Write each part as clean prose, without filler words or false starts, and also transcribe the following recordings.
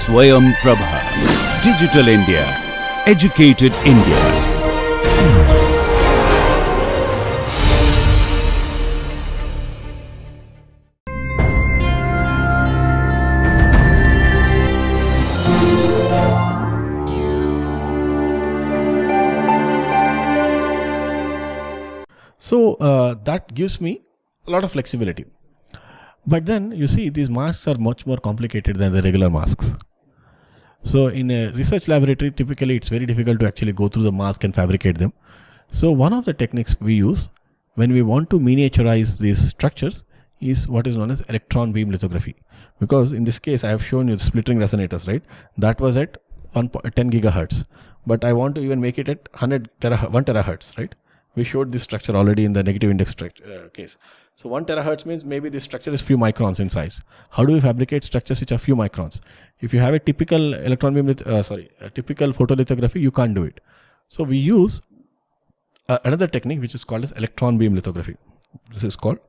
Swayam Prabha. Digital India. Educated India. So that gives me a lot of flexibility. But then you see these masks are much more complicated than the regular masks. So in a research laboratory, typically it's very difficult to actually go through the mask and fabricate them. So one of the techniques we use when we want to miniaturize these structures is what is known as electron beam lithography. Because in this case, I have shown you the splittering resonators, right? That was at 10 gigahertz. But I want to even make it at 1 terahertz, right? We showed this structure already in the negative index case. So 1 terahertz means maybe this structure is few microns in size. How do we fabricate structures which are few microns? If you have a typical electron beam, a typical photolithography, you can't do it. So we use another technique which is called as electron beam lithography. This is called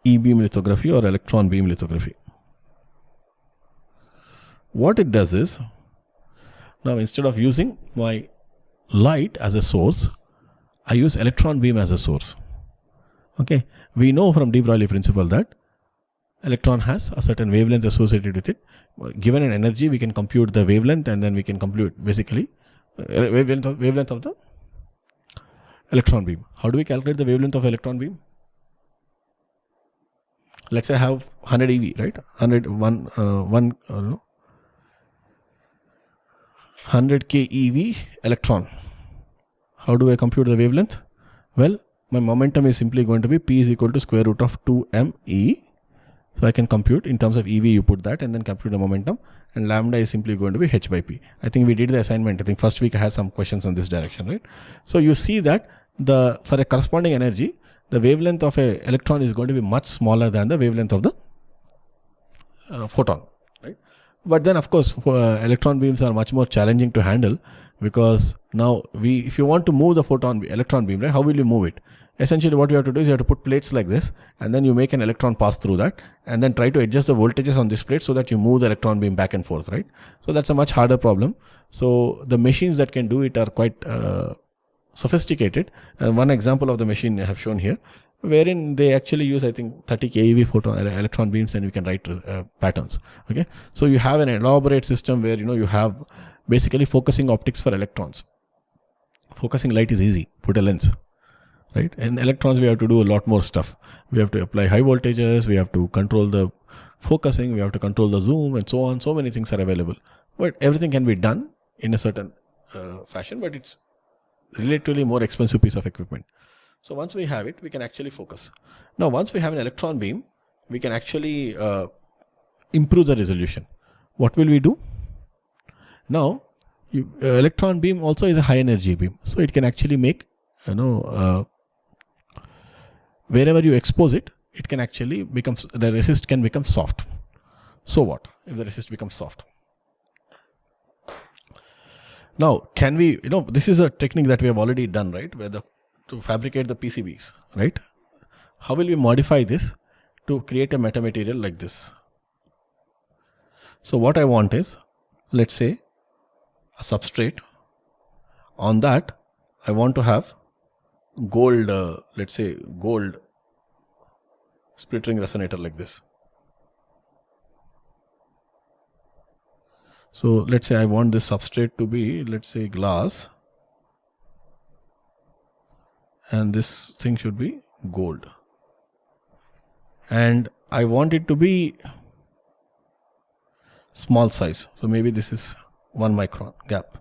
E-beam lithography or electron beam lithography. What it does is, now instead of using my light as a source, I use electron beam as a source. Okay, we know from de Broglie principle that electron has a certain wavelength associated with it. Given an energy, we can compute the wavelength, and then we can compute basically wavelength of the electron beam. How do we calculate the wavelength of electron beam? Let's say I have 100 eV, right? 100 keV electron. How do I compute the wavelength? Well, my momentum is simply going to be P is equal to square root of 2mE. So I can compute in terms of EV, you put that and then compute the momentum, and lambda is simply going to be h by p. I think we did the assignment. I think first week I had some questions on this direction, right? So you see that for a corresponding energy, the wavelength of an electron is going to be much smaller than the wavelength of the photon, right? But then of course electron beams are much more challenging to handle, because now if you want to move the electron beam, right, how will you move it? Essentially what you have to do is you have to put plates like this, and then you make an electron pass through that, and then try to adjust the voltages on this plate so that you move the electron beam back and forth, right? So that's a much harder problem. So the machines that can do it are quite sophisticated. One example of the machine I have shown here, wherein they actually use, I think, 30 keV electron beams, and we can write patterns. Okay, so you have an elaborate system where you have basically focusing optics for electrons. Focusing light is easy, put a lens, right? And electrons, we have to do a lot more stuff. We have to apply high voltages, we have to control the focusing, we have to control the zoom, and so on. So many things are available, but everything can be done in a certain fashion, but it's relatively more expensive piece of equipment. So once we have it, we can actually focus. Now once we have an electron beam, we can actually improve the resolution. What will we do? Now electron beam also is a high energy beam, so it can actually make, wherever you expose it, it can actually the resist can become soft. So what if the resist becomes soft? Now can we, this is a technique that we have already done, right, where to fabricate the PCBs, right? How will we modify this to create a metamaterial like this? So what I want is, let's say, a substrate. On that I want to have gold, let's say gold splittering resonator like this. So let's say I want this substrate to be, let's say, glass, and this thing should be gold, and I want it to be small size. So maybe this is 1 micron gap.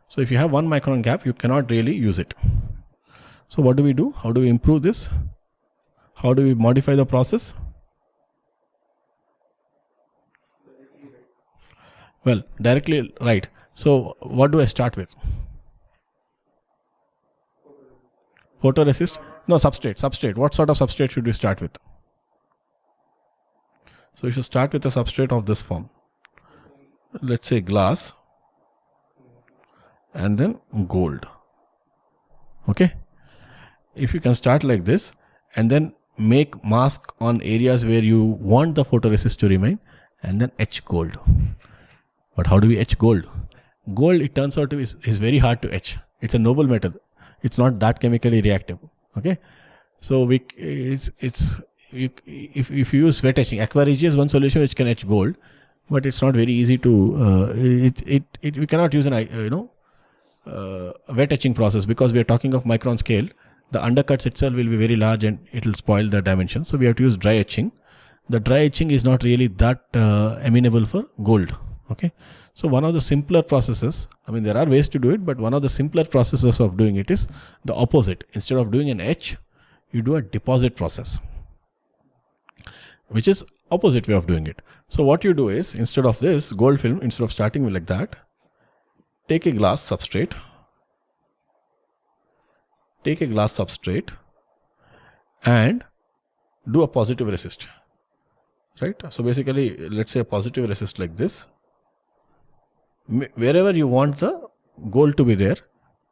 So if you have 1 micron gap, you cannot really use it. So what do we do? How do we improve this? How do we modify the process? Well, directly, right. So what do I start with? Photoresist? No, substrate. What sort of substrate should we start with? So you should start with a substrate of this form. Let's say glass, and then gold. Okay. If you can start like this, and then make mask on areas where you want the photoresist to remain, and then etch gold. But how do we etch gold? Gold, it turns out to is very hard to etch. It's a noble metal. It's not that chemically reactive. Okay, so if you use wet etching, aqua regia is one solution which can etch gold, but it's not very easy to. We cannot use a wet etching process because we are talking of micron scale. The undercuts itself will be very large and it will spoil the dimension. So we have to use dry etching. The dry etching is not really that amenable for gold. Okay, so one of the simpler processes, I mean there are ways to do it, but one of the simpler processes of doing it is the opposite. Instead of doing an etch, you do a deposit process, which is opposite way of doing it. So what you do is, instead of this gold film, instead of starting with like that, take a glass substrate, and do a positive resist, right? So basically, let's say a positive resist like this. Wherever you want the gold to be there,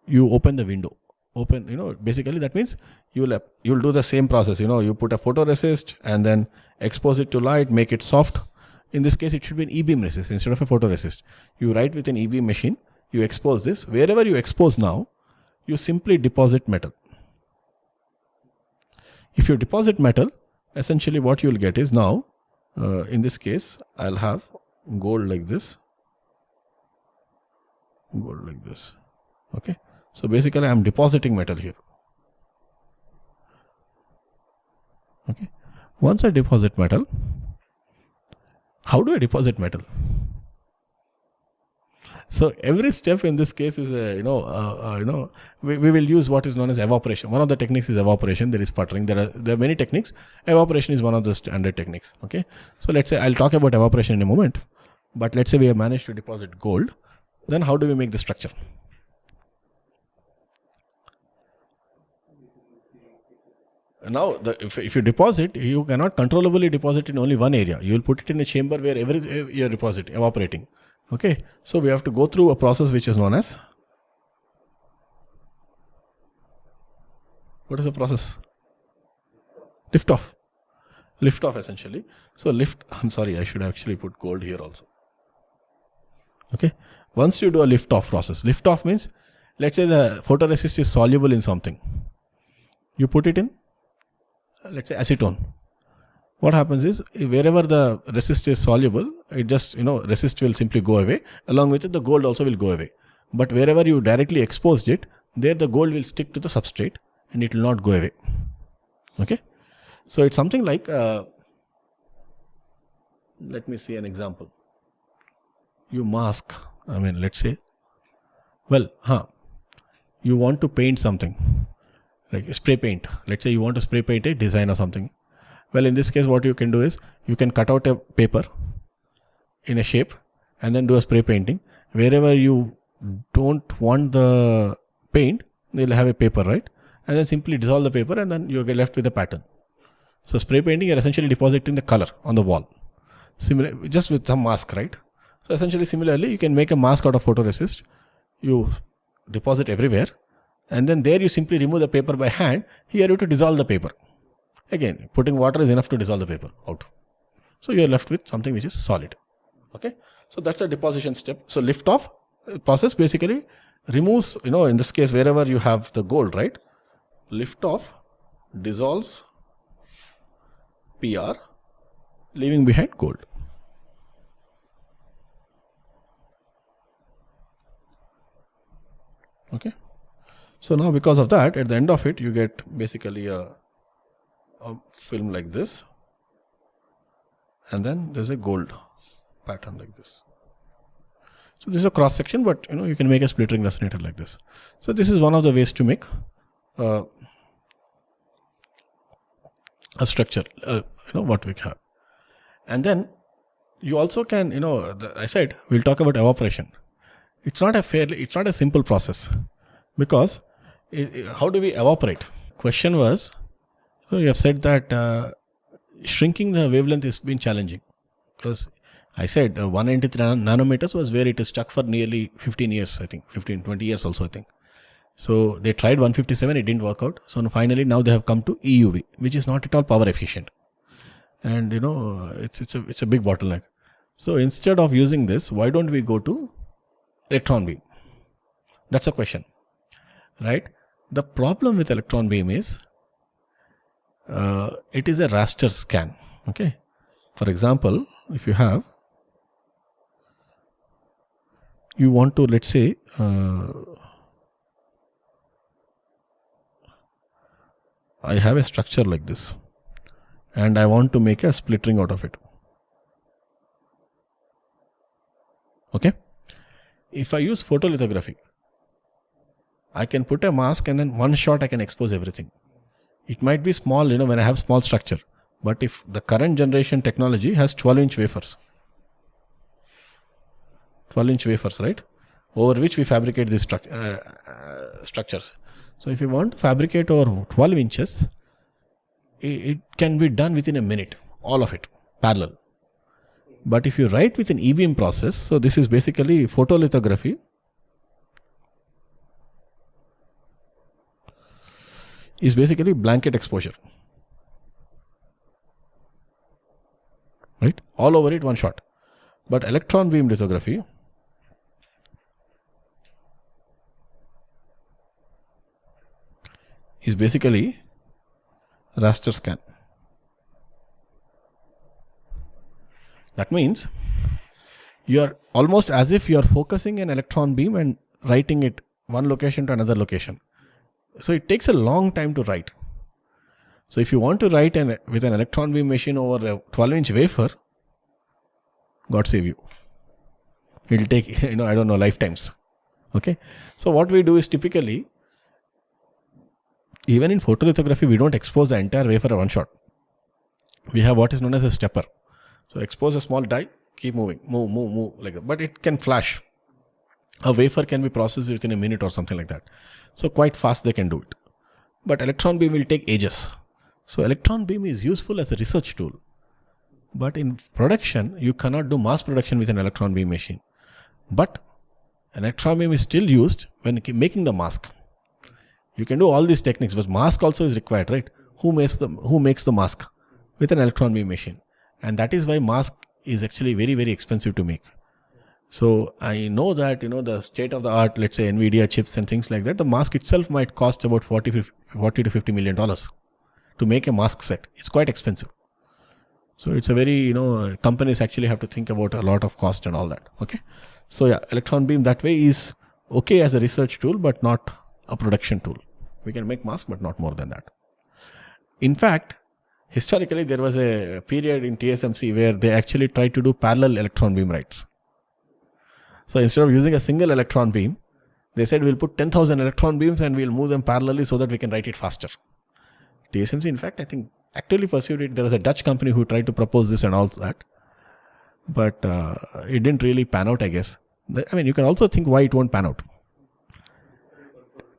you open the window. Basically that means you'll do the same process. You put a photoresist and then expose it to light, make it soft. In this case, it should be an E-beam resist instead of a photoresist. You write with an E-beam machine, you expose this. Wherever you expose now, you simply deposit metal. If you deposit metal, essentially what you will get is now, in this case, I'll have gold like this. Okay, so basically I'm depositing metal here. Okay, once I deposit metal, how do I deposit metal? So every step in this case is we will use what is known as evaporation. One of the techniques is evaporation. There is sputtering. There are many techniques. Evaporation is one of the standard techniques. Okay, so let's say I'll talk about evaporation in a moment. But let's say we have managed to deposit gold. Then how do we make the structure? Now, if you deposit, you cannot controllably deposit in only one area. You will put it in a chamber where you deposit, evaporating. Okay, so we have to go through a process which is known as, what is the process? Lift off essentially. So I'm sorry, I should actually put gold here also. Okay, once you do a lift off process, lift off means, let's say the photoresist is soluble in something. You put it in, let's say acetone. What happens is, wherever the resist is soluble, it just, resist will simply go away. Along with it, the gold also will go away. But wherever you directly exposed it, there the gold will stick to the substrate and it will not go away. Okay, so it's something like, let me see an example. You mask, let's say, you want to paint something, like spray paint. Let's say you want to spray paint a design or something. Well, in this case, what you can do is, you can cut out a paper in a shape and then do a spray painting. Wherever you don't want the paint, they'll have a paper, right? And then simply dissolve the paper and then you get left with a pattern. So spray painting, you're essentially depositing the color on the wall. Similar, just with some mask, right? So essentially, similarly, you can make a mask out of photoresist. You deposit everywhere, and then there you simply remove the paper by hand. Here you have to dissolve the paper. Again, putting water is enough to dissolve the paper out. So you are left with something which is solid. Okay, so that's a deposition step. So lift off process basically removes, in this case, wherever you have the gold, right? Lift off dissolves PR, leaving behind gold. Okay, so now because of that, at the end of it, you get basically a film like this, and then there's a gold pattern like this. So this is a cross section, but you can make a split ring resonator like this. So this is one of the ways to make a structure, what we have. And then you also can, I said we'll talk about evaporation. It's not a simple process, because how do we evaporate? Question was, so you have said that shrinking the wavelength has been challenging, because I said 193 nanometers was where it is stuck for nearly 15 years, I think, 20 years also, I think. So they tried 157, it didn't work out. So finally now they have come to EUV, which is not at all power efficient. And it's a big bottleneck. So instead of using this, why don't we go to electron beam? That's a question, right? The problem with electron beam is it is a raster scan. Okay. For example, if you want to, let's say, I have a structure like this and I want to make a split ring out of it. Okay. If I use photolithography, I can put a mask and then one shot I can expose everything. It might be small, when I have small structure. But if the current generation technology has 12-inch wafers. 12-inch wafers, right? Over which we fabricate these structures. So if you want to fabricate over 12 inches, it can be done within a minute, all of it, parallel. But if you write with an E-beam process, so this is basically photolithography. Is basically blanket exposure. Right? All over it, one shot. But electron beam lithography is basically raster scan. That means you are almost as if you are focusing an electron beam and writing it one location to another location. So it takes a long time to write. So if you want to write with an electron beam machine over a 12-inch wafer, God save you. It will take, lifetimes. Okay. So what we do is typically, even in photolithography, we don't expose the entire wafer at one shot. We have what is known as a stepper. So expose a small die, keep moving, move like that. But it can flash. A wafer can be processed within a minute or something like that. So quite fast they can do it. But electron beam will take ages. So electron beam is useful as a research tool. But in production, you cannot do mass production with an electron beam machine. But electron beam is still used when making the mask. You can do all these techniques, but mask also is required, right? Who makes the mask? With an electron beam machine. And that is why mask is actually very, very expensive to make. So I know that, the state of the art, let's say NVIDIA chips and things like that, the mask itself might cost about $40 to $50 million to make a mask set. It's quite expensive. So it's a very, companies actually have to think about a lot of cost and all that. Okay. So yeah, electron beam that way is okay as a research tool, but not a production tool. We can make mask, but not more than that. In fact, historically, there was a period in TSMC where they actually tried to do parallel electron beam writes. So instead of using a single electron beam, they said we'll put 10,000 electron beams and we'll move them parallelly so that we can write it faster. TSMC, in fact, I think actively pursued it. There was a Dutch company who tried to propose this and all that. But it didn't really pan out, I guess. You can also think why it won't pan out.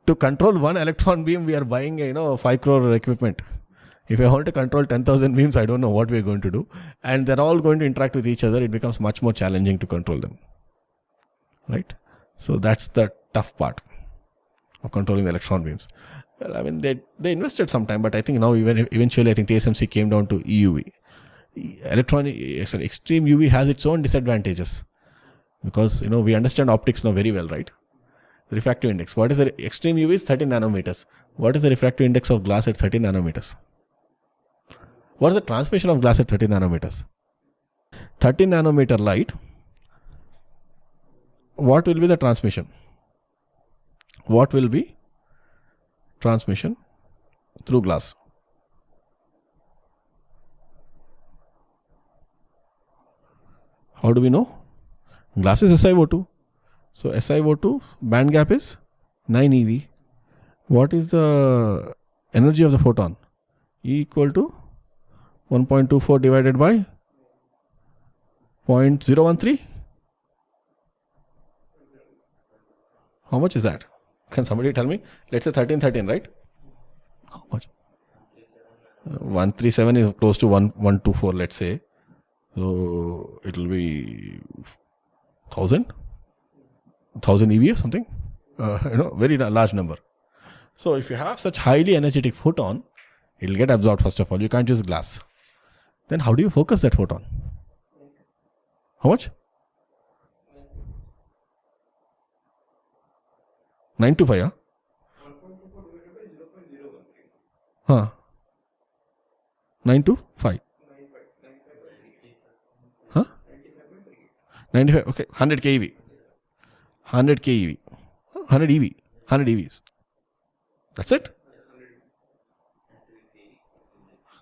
To control one electron beam, we are buying 5 crore equipment. If I want to control 10,000 beams, I don't know what we're going to do. And they're all going to interact with each other. It becomes much more challenging to control them. Right? So that's the tough part of controlling the electron beams. Well, they invested some time, but I think now eventually I think TSMC came down to EUV. Extreme UV has its own disadvantages because we understand optics now very well, right? The refractive index. What is the extreme UV is 30 nanometers. What is the refractive index of glass at 30 nanometers? What is the transmission of glass at 30 nanometers? 30 nanometer light. What will be the transmission? What will be transmission through glass? How do we know? Glass is SiO2. So SiO2 band gap is 9 eV. What is the energy of the photon? E equal to 1.24 divided by 0.013. How much is that? Can somebody tell me? Let's say 1313, right? How much? 137 is close to 124, let's say. So it will be 1000 EV or something. very large number. So if you have such highly energetic photon, it will get absorbed first of all. You can't use glass. Then how do you focus that photon? How much? 925, huh? Huh? 925. Huh? 95. Okay. 100 keV. 100 keV. 100 EV. 100 EVs. That's it?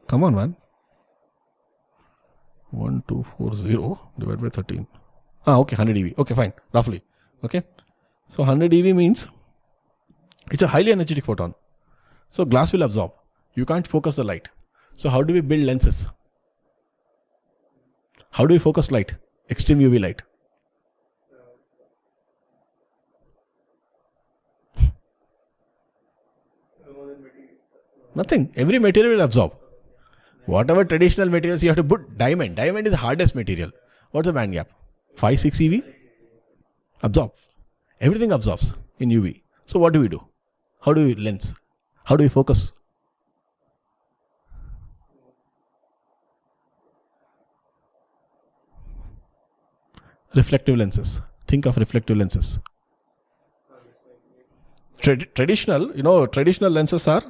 Come on, man. 1240 divided by 13. Okay, 100 EV. Okay, fine. Roughly. Okay. So 100 EV means it's a highly energetic photon. So glass will absorb. You can't focus the light. So how do we build lenses? How do we focus light? Extreme UV light. Nothing. Every material will absorb. Whatever traditional materials you have to put diamond. Diamond is the hardest material. What's the band gap? 5, 6 EV? Absorb. Everything absorbs in UV. So what do we do? How do we lens? How do we focus? Reflective lenses. Think of reflective lenses. Traditional lenses are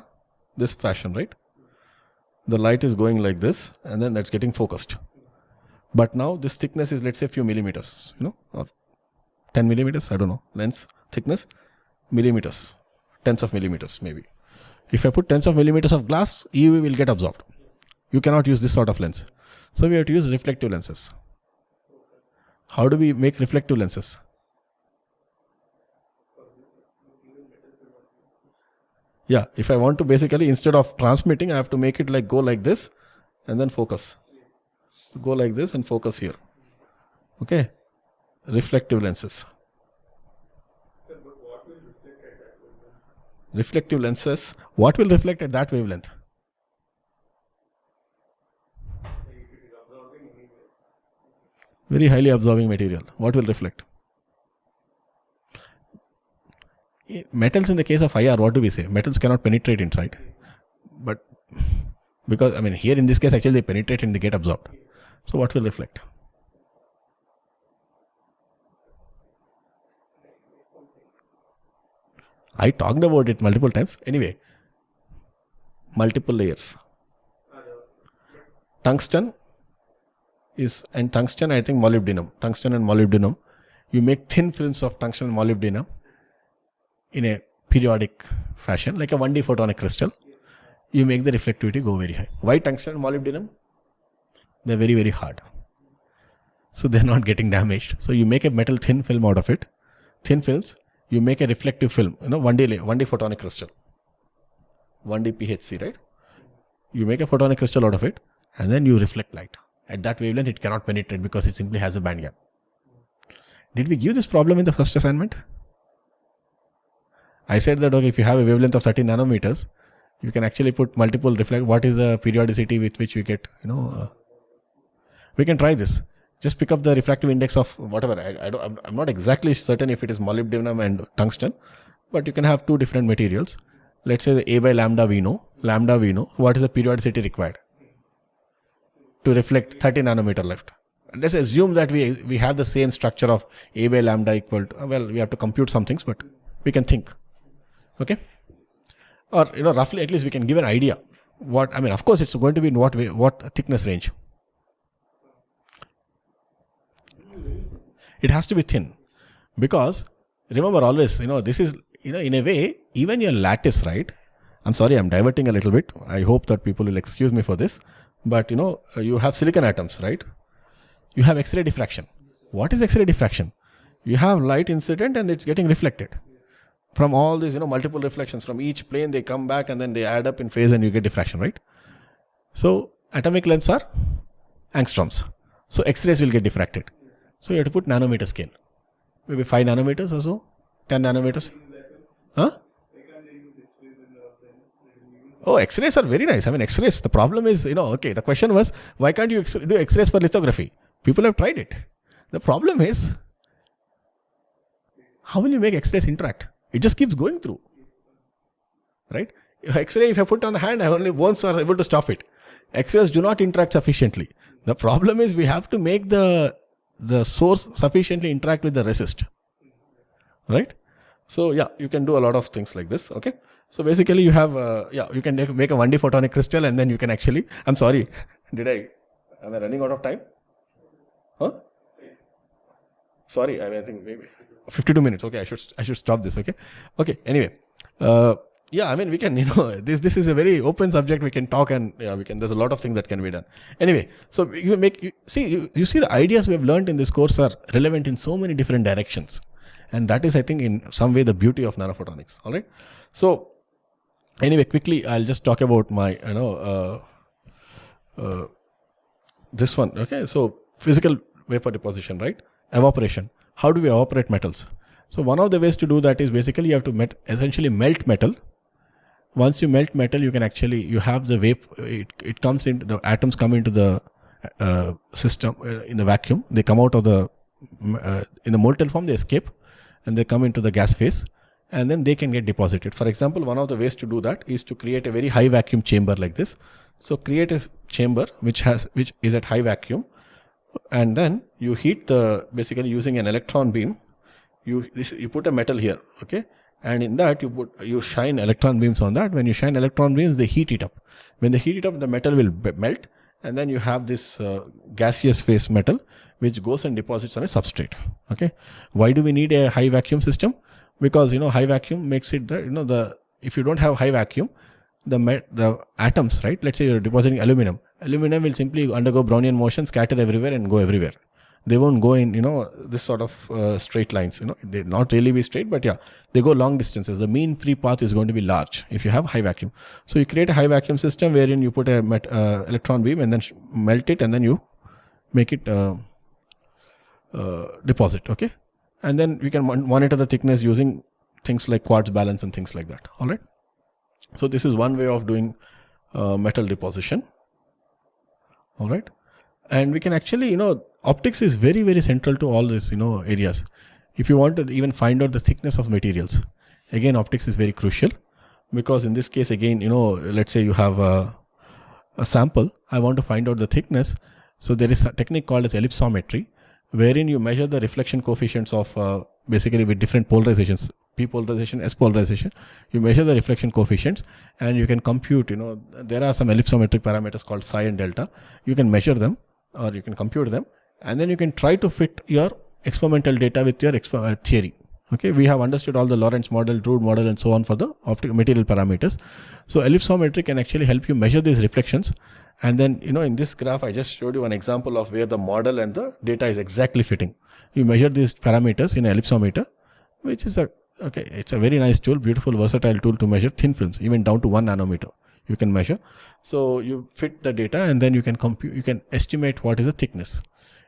this fashion, right? The light is going like this and then that's getting focused. But now this thickness is, let's say, a few millimeters, or 10 millimeters, I don't know, lens thickness, millimeters, tens of millimeters maybe. If I put tens of millimeters of glass, UV will get absorbed. You cannot use this sort of lens. So we have to use reflective lenses. How do we make reflective lenses? Yeah, if I want to basically, instead of transmitting, I have to make it like go like this and then focus. Go like this and focus here. Okay. Reflective lenses. Reflective lenses. What will reflect at that wavelength? Very highly absorbing material. What will reflect? Metals, in the case of IR, what do we say? Metals cannot penetrate inside. But because, here in this case, actually they penetrate and they get absorbed. So what will reflect? I talked about it multiple times. Anyway, multiple layers. Tungsten and tungsten, I think molybdenum. Tungsten and molybdenum. You make thin films of tungsten and molybdenum in a periodic fashion, like a 1D photonic crystal. You make the reflectivity go very high. Why tungsten and molybdenum? They're very, very hard. So they're not getting damaged. So you make a metal thin film out of it. Thin films. You make a reflective film, 1D photonic crystal. 1D PHC, right? You make a photonic crystal out of it and then you reflect light. At that wavelength, it cannot penetrate because it simply has a band gap. Did we give this problem in the first assignment? I said that, okay, if you have a wavelength of 30 nanometers, you can actually put multiple what is the periodicity with which we get, we can try this. Just pick up the refractive index of whatever. I'm not exactly certain if it is molybdenum and tungsten, but you can have two different materials. Let's say the A by lambda we know. What is the periodicity required to reflect 30 nanometer left? And let's assume that we have the same structure of A by lambda equal to, we have to compute some things, but we can think. Okay? Or, roughly at least we can give an idea. Of course it's going to be in what thickness range? It has to be thin, because remember always, this is, in a way, even your lattice, right? I'm sorry, I'm diverting a little bit. I hope that people will excuse me for this. But, you have silicon atoms, right? You have X-ray diffraction. What is X-ray diffraction? You have light incident and it's getting reflected. From all these, multiple reflections from each plane, they come back and then they add up in phase and you get diffraction, right? So atomic lengths are angstroms. So X-rays will get diffracted. So you have to put nanometer scale. Maybe 5 nanometers or so, 10 nanometers. Huh? Oh, X-rays are very nice. X-rays, the problem is, the question was, why can't you do X-rays for lithography? People have tried it. The problem is, how will you make X-rays interact? It just keeps going through, right? X-ray, if I put on the hand, I only once are able to stop it. X-rays do not interact sufficiently. The problem is we have to make the source sufficiently interact with the resist, right? So yeah, you can do a lot of things like this. Okay. So basically you have, you can make a 1D photonic crystal, and then you can actually, I'm sorry, am I running out of time? Huh? Sorry, I think maybe 52 minutes. Okay, I should stop this. Okay. Anyway, yeah, I mean, we can, this is a very open subject. We can talk, and there's a lot of things that can be done. Anyway, so you see the ideas we have learned in this course are relevant in so many different directions. And that is, I think, in some way the beauty of nanophotonics. All right. So anyway, quickly, I'll just talk about my, this one. Okay. So physical vapor deposition, right? Evaporation. How do we evaporate metals? So one of the ways to do that is basically you have to essentially melt metal. Once you melt metal, you can actually, you have the it comes into, the atoms come into the system in the vacuum. They come out of the, in the molten form, they escape, and they come into the gas phase, and then they can get deposited. For example, one of the ways to do that is to create a very high vacuum chamber like this. So create a chamber which is at high vacuum, and then you heat basically using an electron beam. You put a metal here, okay, and in that you shine electron beams on that. When you shine electron beams, they heat it up. When they heat it up, the metal will melt, and then you have this gaseous phase metal which goes and deposits on a substrate. Okay, why do we need a high vacuum system? Because high vacuum makes it if you don't have high vacuum, the atoms, right? Let's say you're depositing aluminum. Aluminum will simply undergo Brownian motion, scatter everywhere, and go everywhere. They won't go in, this sort of straight lines. They not really be straight, but yeah, they go long distances. The mean free path is going to be large if you have high vacuum. So you create a high vacuum system wherein you put a electron beam and then melt it, and then you make it deposit. Okay, and then we can monitor the thickness using things like quartz balance and things like that. All right. So this is one way of doing metal deposition. All right. And we can actually, optics is very, very central to all this, areas. If you want to even find out the thickness of materials, again, optics is very crucial, because in this case, again, let's say you have a sample. I want to find out the thickness. So there is a technique called as ellipsometry, wherein you measure the reflection coefficients of basically with different polarizations, P polarization, S polarization. You measure the reflection coefficients, and you can compute, there are some ellipsometric parameters called psi and delta. You can measure them, or you can compute them, and then you can try to fit your experimental data with your theory. Okay, we have understood all the Lorentz model, Drude model, and so on for the optical material parameters. So ellipsometry can actually help you measure these reflections. And then, in this graph, I just showed you an example of where the model and the data is exactly fitting. You measure these parameters in an ellipsometer, which is it's a very nice tool, beautiful, versatile tool to measure thin films, even down to 1 nanometer. You can measure. So you fit the data, and then you can compute, you can estimate what is the thickness.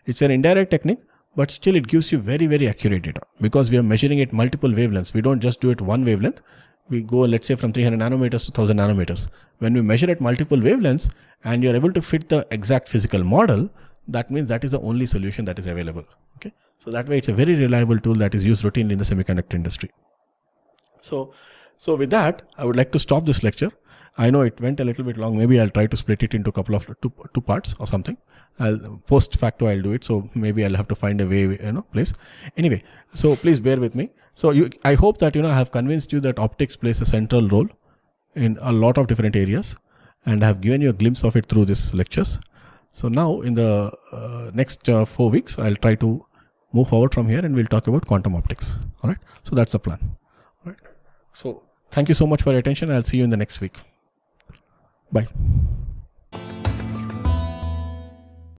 It's an indirect technique, but still it gives you very, very accurate data, because we are measuring it multiple wavelengths. We don't just do it one wavelength. We go, let's say, from 300 nanometers to 1000 nanometers. When we measure at multiple wavelengths and you're able to fit the exact physical model, that means that is the only solution that is available. Okay. So that way it's a very reliable tool that is used routinely in the semiconductor industry. So with that, I would like to stop this lecture. I know it went a little bit long. Maybe I'll try to split it into a couple of two parts or something. Post facto I'll do it. So maybe I'll have to find a way, place. Anyway, so please bear with me. So I hope that, I have convinced you that optics plays a central role in a lot of different areas, and I have given you a glimpse of it through these lectures. So now in the next 4 weeks, I'll try to move forward from here, and we'll talk about quantum optics. All right. So that's the plan. All right. So thank you so much for your attention. I'll see you in the next week. Bye.